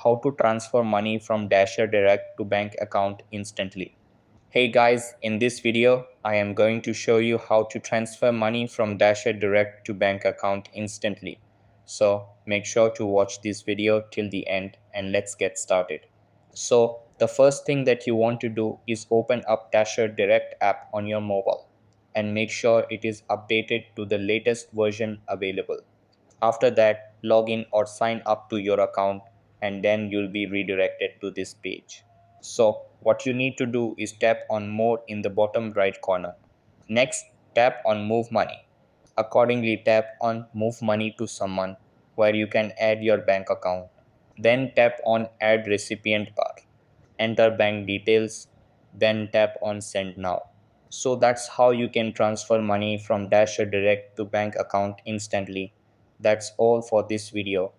how to transfer money from Dasher Direct to bank account instantly. Hey guys, in this video, I am going to show you how to transfer money from Dasher Direct to bank account instantly. So make sure to watch this video till the end and let's get started. So the first thing that you want to do is open up Dasher Direct app on your mobile and make sure it is updated to the latest version available. After that, log in or sign up to your account and then you'll be redirected to this page. So what you need to do is tap on more in the bottom right corner. Next, tap on move money. Accordingly, tap on move money to someone where you can add your bank account. Then tap on add recipient bar. Enter bank details, then tap on send now. So that's how you can transfer money from Dasher Direct to bank account instantly. That's all for this video.